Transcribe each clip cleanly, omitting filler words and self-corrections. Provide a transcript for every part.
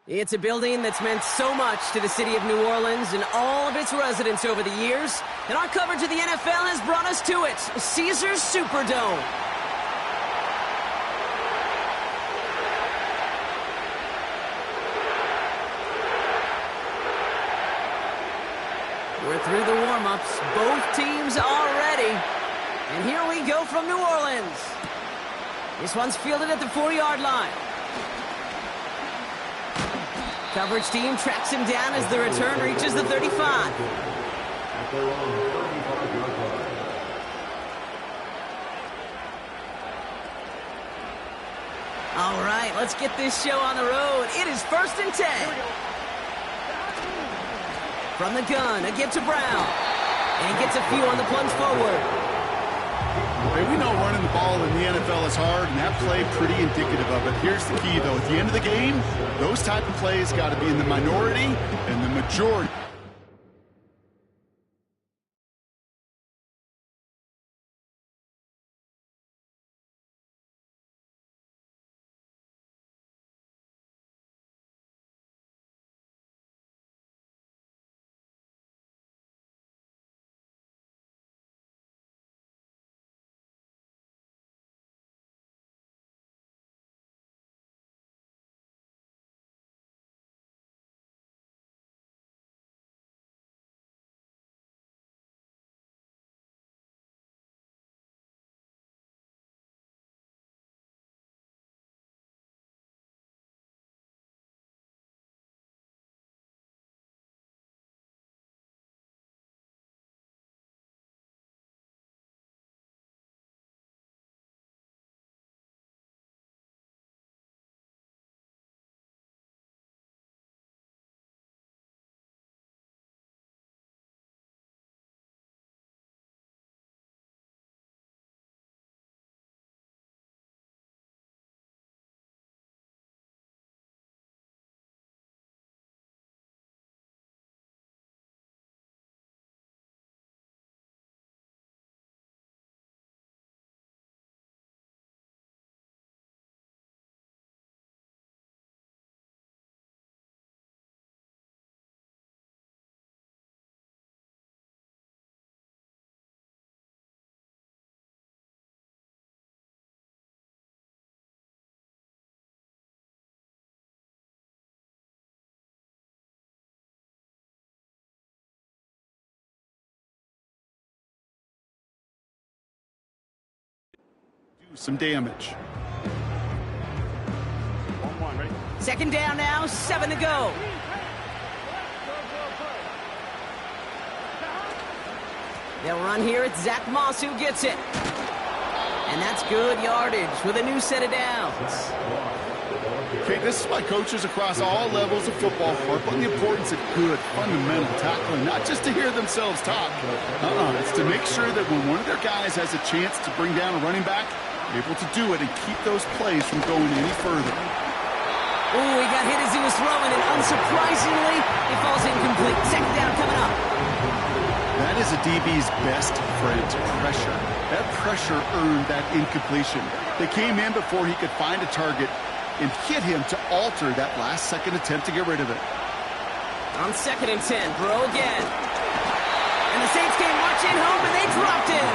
It's a building that's meant so much to the city of New Orleans and all of its residents over the years, and our coverage of the NFL has brought us to it, Caesars Superdome. We're through the warm-ups. Both teams are ready. And here we go from New Orleans. This one's fielded at the 4-yard line. Coverage team tracks him down as the return reaches the 35. All right, let's get this show on the road. It is 1st and 10. From the gun, a give to Brown. And he gets a few on the plunge forward. Hey, we know running the ball in the NFL is hard, and that play pretty indicative of it. Here's the key, though. At the end of the game, those type of plays got to be in the minority and the majority. Some damage. 1-1, ready? 2nd down now, 7 to go. They'll run here. It's Zach Moss who gets it. And that's good yardage with a new set of downs. Okay, this is why coaches across all levels of football harp on the importance of good, fundamental tackling, not just to hear themselves talk. It's to make sure that when one of their guys has a chance to bring down a running back, able to do it and keep those plays from going any further. Oh, he got hit as he was throwing, and unsurprisingly, it falls incomplete. 2nd down coming up. That is a DB's best friend, pressure. That pressure earned that incompletion. They came in before he could find a target and hit him to alter that last-second attempt to get rid of it. On 2nd and 10, throw again. And the Saints came marching home, and they dropped him.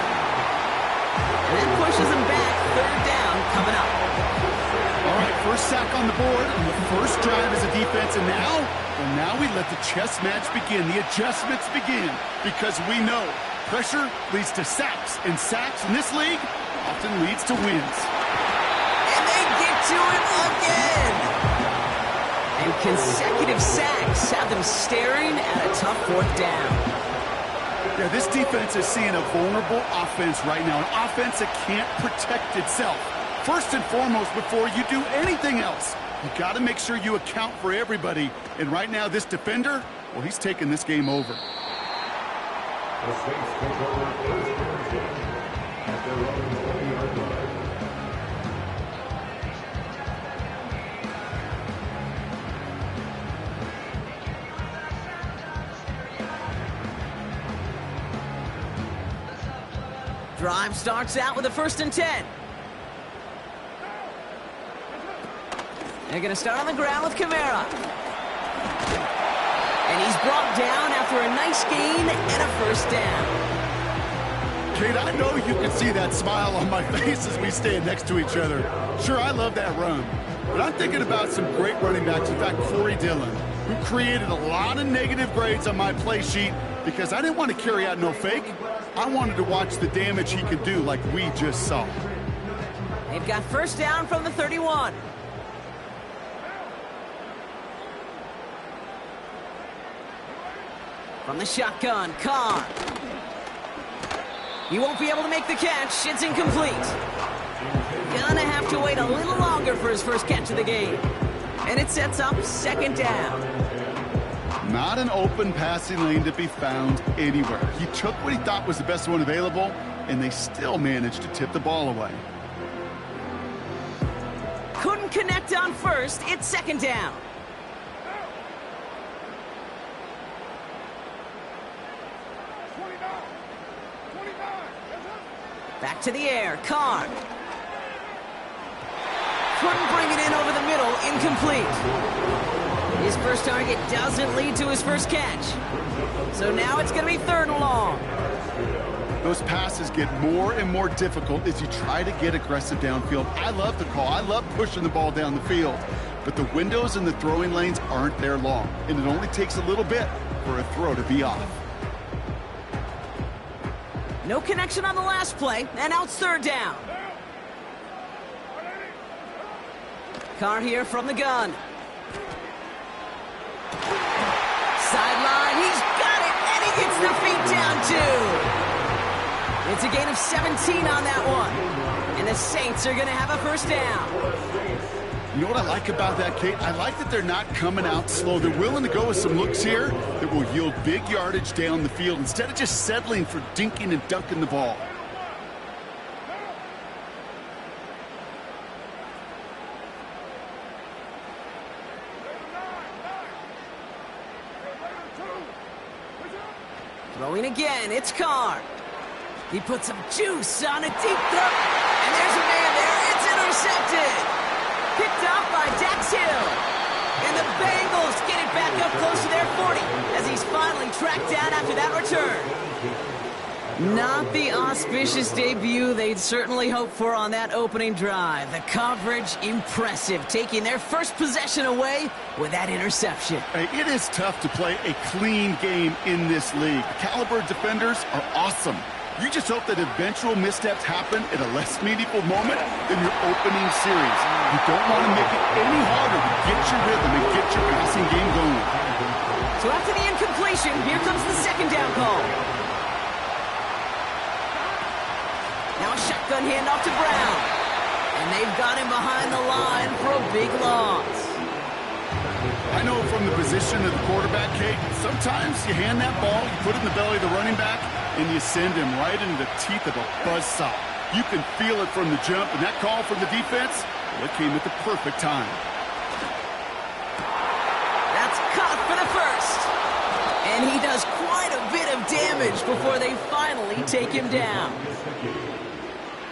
And that pushes them back. 3rd down coming up. All right, first sack on the board on the first drive as a defense, and now we let the chess match begin, the adjustments begin, because we know pressure leads to sacks, and sacks in this league often leads to wins. And they get to him again. And consecutive sacks have them staring at a tough 4th down. Yeah, this defense is seeing a vulnerable offense right now, an offense that can't protect itself. First and foremost, before you do anything else, you got to make sure you account for everybody. And right now, this defender, well, he's taking this game over. The Saints take over first and 10 at their own 20-yard line. Drive starts out with a 1st and 10. They're going to start on the ground with Kamara. And he's brought down after a nice gain and a first down. Kate, I know you can see that smile on my face as we stand next to each other. Sure, I love that run. But I'm thinking about some great running backs. In fact, Corey Dillon, who created a lot of negative grades on my play sheet because I didn't want to carry out no fake. I wanted to watch the damage he could do like we just saw. They've got first down from the 31. From the shotgun, Carr. He won't be able to make the catch. It's incomplete. Gonna have to wait a little longer for his first catch of the game. And it sets up second down. Not an open passing lane to be found anywhere. He took what he thought was the best one available, and they still managed to tip the ball away. Couldn't connect on first. It's second down. Back to the air, Carr. Couldn't bring it in over the middle, incomplete. His first target doesn't lead to his first catch. So now it's going to be third and long. Those passes get more and more difficult as you try to get aggressive downfield. I love the call. I love pushing the ball down the field. But the windows in the throwing lanes aren't there long, and it only takes a little bit for a throw to be off. No connection on the last play, and now it's third down. Carr here from the gun. Sideline, he's got it, and he gets the feet down too. It's a gain of 17 on that one, and the Saints are going to have a first down. You know what I like about that, Kate? I like that they're not coming out slow. They're willing to go with some looks here that will yield big yardage down the field instead of just settling for dinking and dunking the ball. Throwing again, it's Carr. He puts some juice on a deep throw, and there's a man there. It's intercepted. Picked off by Dax Hill. And the Bengals get it back up close to their 40 as he's finally tracked down after that return. Not the auspicious debut they'd certainly hoped for on that opening drive. The coverage, impressive, taking their first possession away with that interception. Hey, it is tough to play a clean game in this league. The caliber defenders are awesome. You just hope that eventual missteps happen at a less meaningful moment than your opening series. You don't want to make it any harder to get your rhythm and get your passing game going. So after the incompletion, here comes the second down call. Now a shotgun handoff to Brown. And they've got him behind the line for a big loss. I know from the position of the quarterback, Kate, sometimes you hand that ball, you put it in the belly of the running back, and you send him right into the teeth of a buzzsaw. You can feel it from the jump, and that call from the defense, well, it came at the perfect time. That's caught for the first. And he does quite a bit of damage before they finally take him down.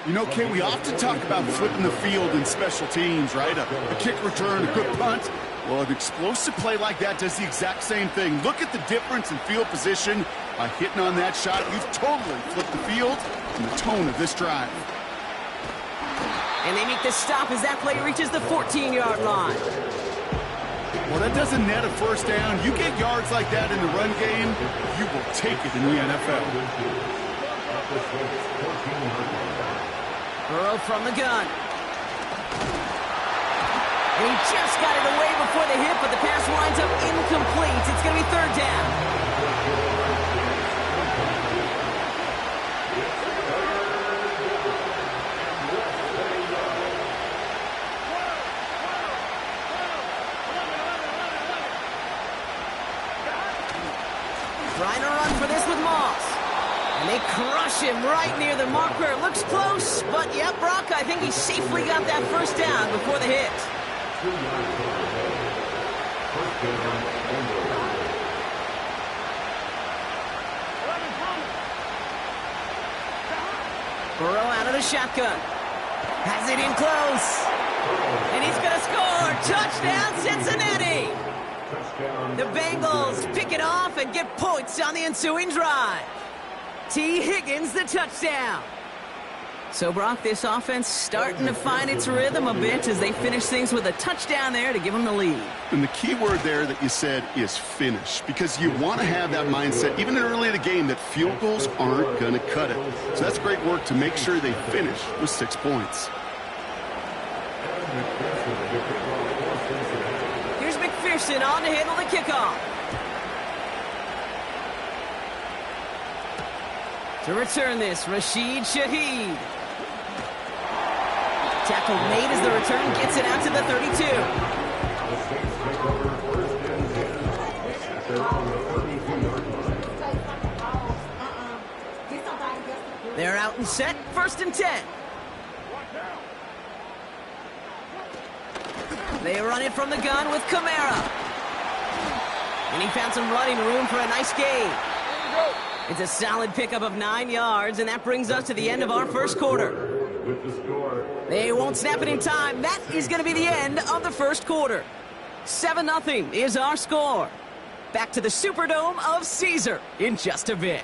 You know, Kate, we often talk about flipping the field in special teams, right? A kick return, a good punt. Well, an explosive play like that does the exact same thing. Look at the difference in field position. By hitting on that shot, you've totally flipped the field and the tone of this drive. And they make the stop as that play reaches the 14-yard line. Well, that doesn't net a first down. You get yards like that in the run game, you will take it in the NFL. Burrow from the gun. And he just got it away before the hit, but the pass winds up incomplete. It's going to be third down. Trying to run for this with Moss. And they crush him right near the marker. It looks close, but yep, Brock, I think he safely got that first down before the hit. Burrow out of the shotgun. Has it in close. And he's going to score. Touchdown, Cincinnati. The Bengals pick it off and get points on the ensuing drive. T. Higgins, the touchdown. So, Brock, this offense starting to find its rhythm a bit as they finish things with a touchdown there to give them the lead. And the key word there that you said is finish, because you want to have that mindset, even early in the game, that field goals aren't going to cut it. So that's great work to make sure they finish with 6 points. Here's McPherson on to handle the kickoff. To return this, Rashid Shaheed. Tackle made as the return gets it out to the 32. They're out and set, 1st and 10. They run it from the gun with Kamara. And he found some running room for a nice gain. It's a solid pickup of 9 yards, and that brings us to the end of our first quarter. They won't snap it in time. That is going to be the end of the first quarter. 7-0 is our score. Back to the Superdome of Caesar in just a bit.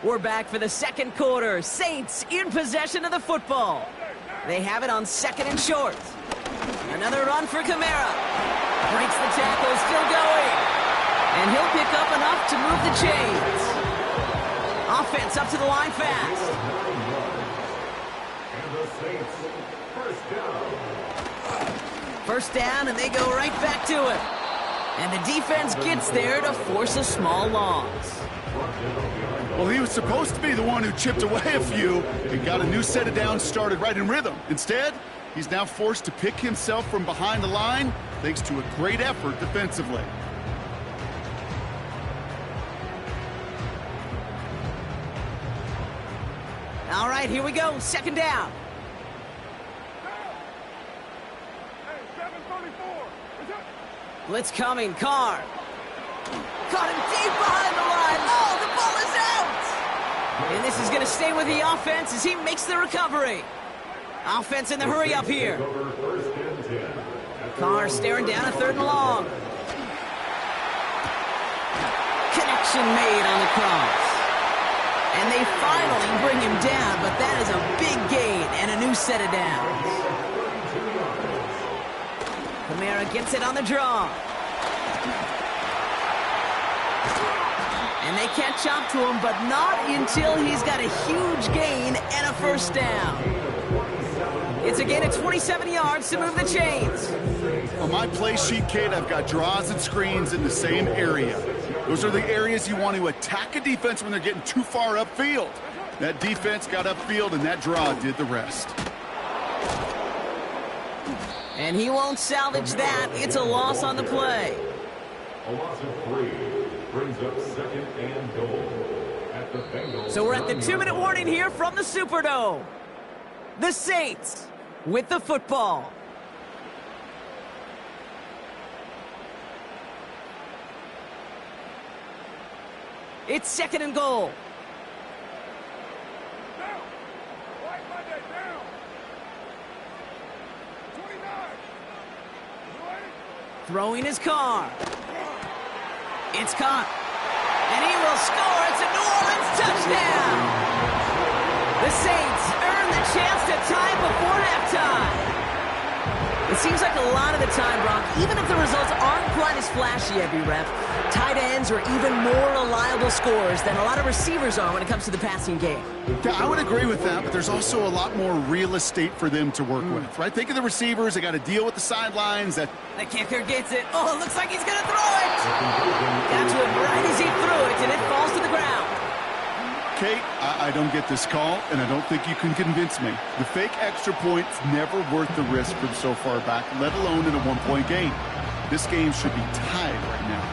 We're back for the second quarter. Saints in possession of the football. They have it on 2nd and short. Another run for Kamara. Breaks the tackle, still going. And he'll pick up enough to move the chains. Offense up to the line fast. First down, and they go right back to it. And the defense gets there to force a small loss. Well, he was supposed to be the one who chipped away a few and got a new set of downs started right in rhythm. Instead, he's now forced to pick himself from behind the line thanks to a great effort defensively. All right, here we go. 2nd down. Blitz coming. Carr. Caught him deep behind the line. Oh, the ball is out! And this is going to stay with the offense as he makes the recovery. Offense in the hurry up here. Carr staring down a 3rd and long. Connection made on the cross. And they finally bring him down, but that is a big gain and a new set of downs. Kamara gets it on the draw. And they catch up to him, but not until he's got a huge gain and a 1st down. It's a gain of 27 yards to move the chains. On my play sheet, Kate, I've got draws and screens in the same area. Those are the areas you want to attack a defense when they're getting too far upfield. That defense got upfield, and that draw did the rest. And he won't salvage that. It's a loss on the play. A loss of 3 brings up 2nd and goal at the Bengals. So we're at the 2-minute warning here from the Superdome. The Saints with the football. It's 2nd and goal. Down. White Monday, down. 29. Throwing his car. It's caught. And he will score. It's a New Orleans touchdown. The Saints earn the chance to tie before halftime. It seems like a lot of the time, Brock, even if the results aren't quite as flashy every rep, tight ends are even more reliable scorers than a lot of receivers are when it comes to the passing game. Yeah, I would agree with that, but there's also a lot more real estate for them to work with, right? Think of the receivers. They got to deal with the sidelines. The kicker gets it. Oh, it looks like he's going to throw it. Got to it right as he threw it, and it falls to the ground. Kate, I don't get this call, and I don't think you can convince me. The fake extra point's never worth the risk from so far back, let alone in a one-point game. This game should be tied right now.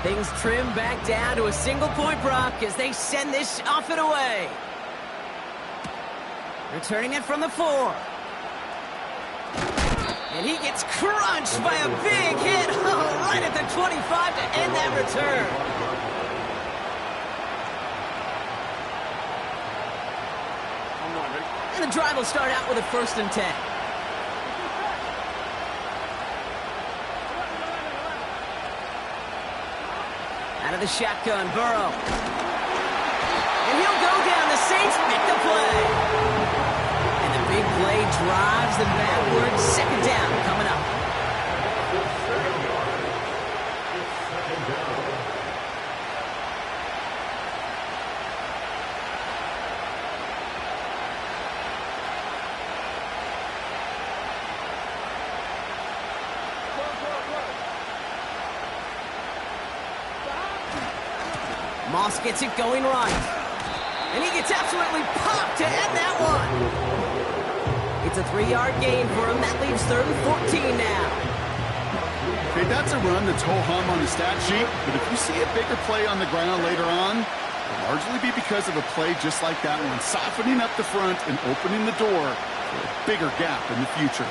Things trim back down to a single-point, Brock, as they send this off and away. Returning it from the 4. And he gets crunched by a big hit. Oh, right at the 25 to end that return. And the drive will start out with a 1st and 10. Out of the shotgun, Burrow. And he'll go down. The Saints make the play. And the big play drives them backward. 2nd down coming up. Moss gets it going right. And he gets absolutely popped to end that one. It's a 3-yard gain for him. That leaves 3rd and 14 now. Okay, that's a run that's ho-hum on the stat sheet, but if you see a bigger play on the ground later on, it'll largely be because of a play just like that one, softening up the front and opening the door for a bigger gap in the future.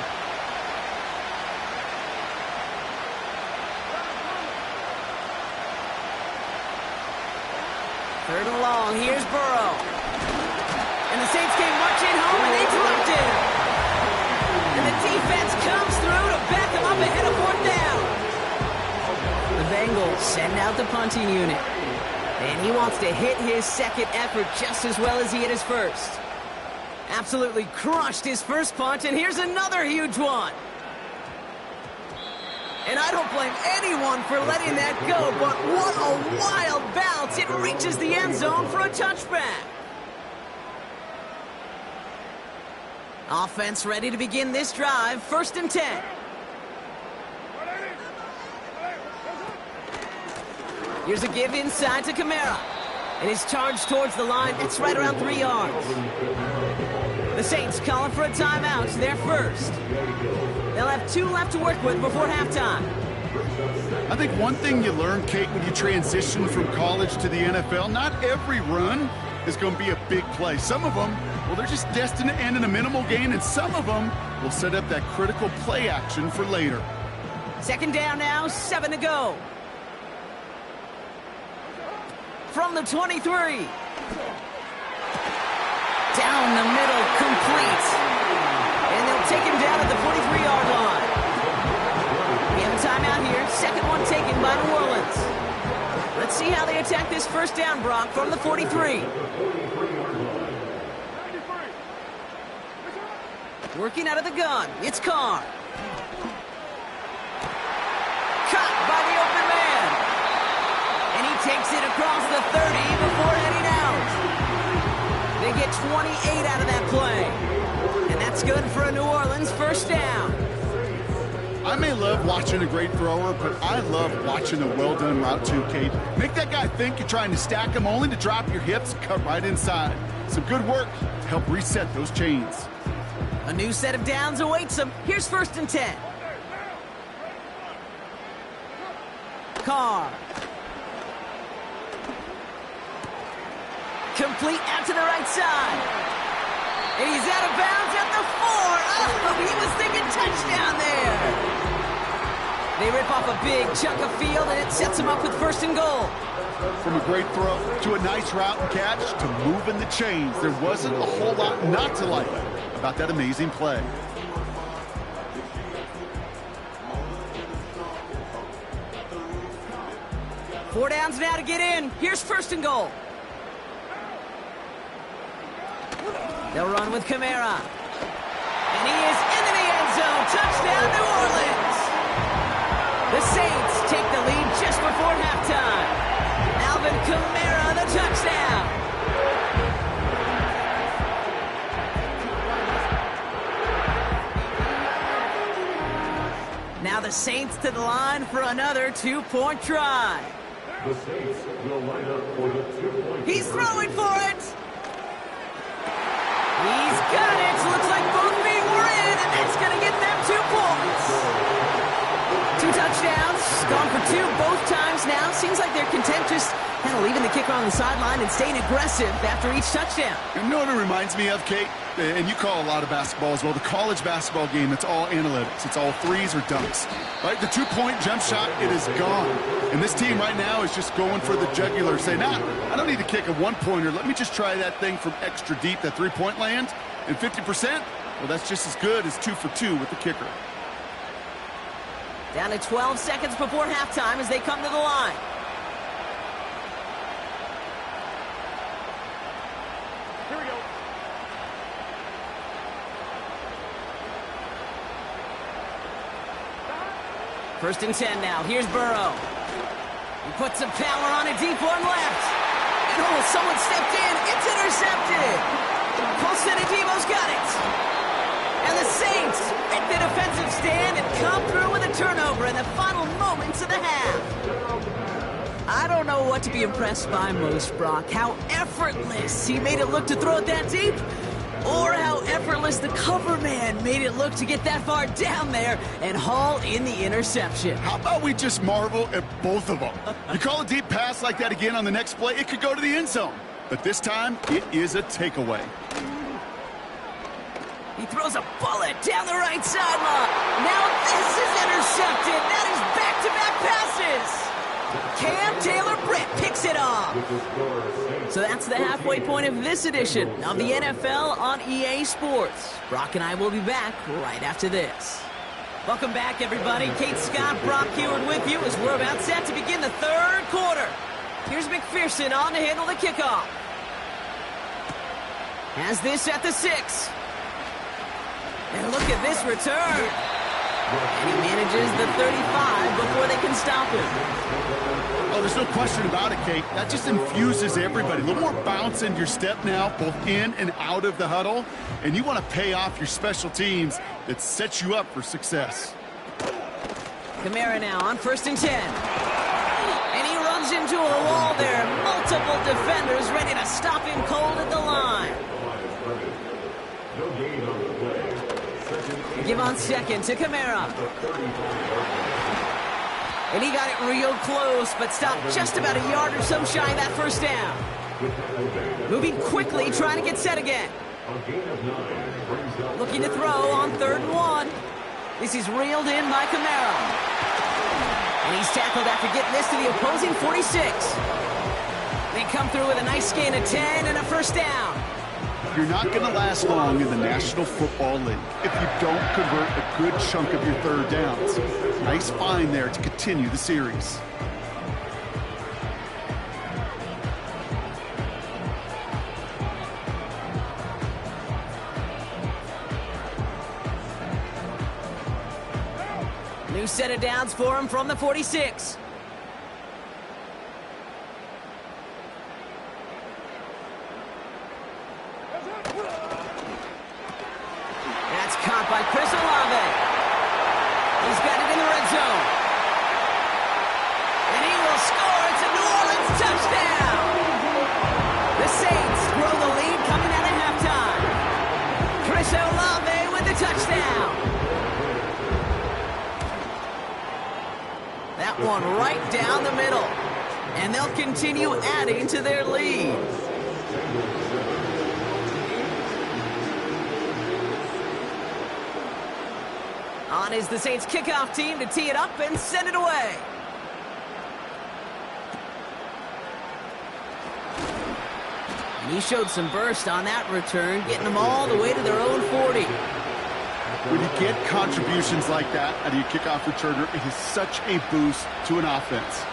Third and long, here's Burrow. And the Saints came marching home, and they dropped him. And the defense comes through to back him up ahead of 4th down. The Bengals send out the punting unit. And he wants to hit his 2nd effort just as well as he hit his 1st. Absolutely crushed his 1st punt, and here's another huge one. And I don't blame anyone for letting that go, but what a wild bounce. It reaches the end zone for a touchback. Offense ready to begin this drive. 1st and 10. Here's a give inside to Kamara. And his charge towards the line. It's right around 3 yards. The Saints calling for a timeout. They're first. They'll have 2 left to work with before halftime. I think one thing you learn, Kate, when you transition from college to the NFL, not every run is going to be a big play. Some of them, well, they're just destined to end in a minimal gain, and some of them will set up that critical play action for later. 2nd down now, 7 to go. From the 23. Down the middle, complete. And they'll take him down at the 43-yard line. We have a timeout here. 2nd one taken by New Orleans. Let's see how they attack this 1st down, Brock, from the 43. Working out of the gun. It's Carr. Caught by the open man. And he takes it across the 30 before heading out. They get 28 out of that play. And that's good for a New Orleans 1st down. I may love watching a great thrower, but I love watching a well-done route too, Kate. Make that guy think you're trying to stack him only to drop your hips, cut right inside. Some good work to help reset those chains. A new set of downs awaits him. Here's 1st and 10. Carr. Complete out to the right side. And he's out of bounds at the 4. Oh, he was thinking touchdown there. They rip off a big chunk of field, and it sets him up with 1st and goal. From a great throw to a nice route and catch to moving the chains, there wasn't a whole lot not to like about that amazing play. Four downs now to get in. Here's 1st and goal. They'll run with Kamara. And he is into the end zone. Touchdown, New Orleans. The Saints take the lead just before halftime. Alvin Kamara, the touchdown. Now the Saints to the line for another 2-point try. The Saints will line up for the 2-point. He's throwing for it. He's got it. Looks like both feet were in, and that's going to get them 2 points. 2 touchdowns, gone for 2 both times pause now. Seems like they're content just kind of leaving the kicker on the sideline and staying aggressive after each touchdown. You know what it reminds me of, Kate? And you call a lot of basketball as well. The college basketball game, it's all analytics. It's all threes or dunks. Right? The two-point jump shot, it is gone. And this team right now is just going for the jugular. Say, nah, I don't need to kick a one-pointer. Let me just try that thing from extra deep, that three-point land. And 50%, well, that's just as good as 2 for 2 with the kicker. Down to 12 seconds before halftime as they come to the line. Here we go. First and 10 now. Here's Burrow. He puts some power on a deep one left. And oh, someone stepped in. It's intercepted. Colson and Debo's got it. And the Saints make the defensive stand and come through with a turnover in the final moments of the half. I don't know what to be impressed by most, Brock. How effortless he made it look to throw it that deep, or how effortless the cover man made it look to get that far down there and haul in the interception. How about we just marvel at both of them? You call a deep pass like that again on the next play, it could go to the end zone. But this time, it is a takeaway. He throws a bullet down the right sideline. Now this is intercepted. That is back-to-back passes. Cam Taylor-Britt picks it off. So that's the halfway point of this edition of the NFL on EA Sports. Brock and I will be back right after this. Welcome back, everybody. Kate Scott, Brock Heward with you as we're about set to begin the third quarter. Here's McPherson on to handle the kickoff. Has this at the 6. And look at this return. And he manages the 35 before they can stop him. Oh, there's no question about it, Kate. That just infuses everybody. A little more bounce in your step now, both in and out of the huddle. And you want to pay off your special teams that sets you up for success. Kamara now on 1st and 10. And he runs into a wall there. Multiple defenders ready to stop him cold at the line. Give on 2nd to Kamara. And he got it real close, but stopped just about a yard or so shy of that first down. Moving quickly, trying to get set again. Looking to throw on 3rd and 1. This is reeled in by Kamara. And he's tackled after getting this to the opposing 46. They come through with a nice gain of 10 and a first down. You're not going to last long in the National Football League if you don't convert a good chunk of your third downs. Nice find there to continue the series. New set of downs for him from the 46. That's caught by Chris Olave. He's got it in the red zone. And he will score. It's a New Orleans touchdown. The Saints grow the lead coming out of halftime. Chris Olave with the touchdown. That one right down the middle. And they'll continue adding to their lead. On is the Saints kickoff team to tee it up and send it away. And he showed some burst on that return, getting them all the way to their own 40. When you get contributions like that out of your kickoff returner, it is such a boost to an offense.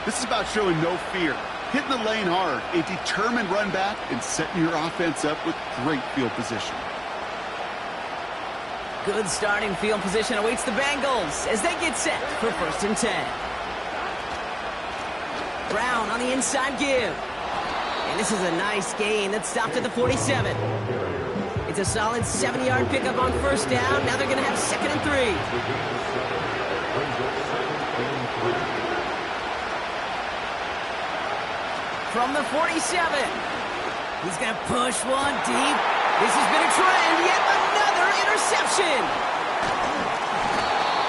This is about showing no fear, hitting the lane hard, a determined run back, and setting your offense up with great field position. Good starting field position awaits the Bengals as they get set for 1st and 10. Brown on the inside give. And this is a nice gain that stopped at the 47. It's a solid 70-yard pickup on 1st down. Now they're going to have 2nd and 3. From the 47. He's going to push one deep. This has been a trend. Yet another interception.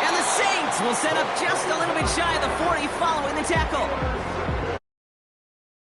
And the Saints will set up just a little bit shy of the 40 following the tackle.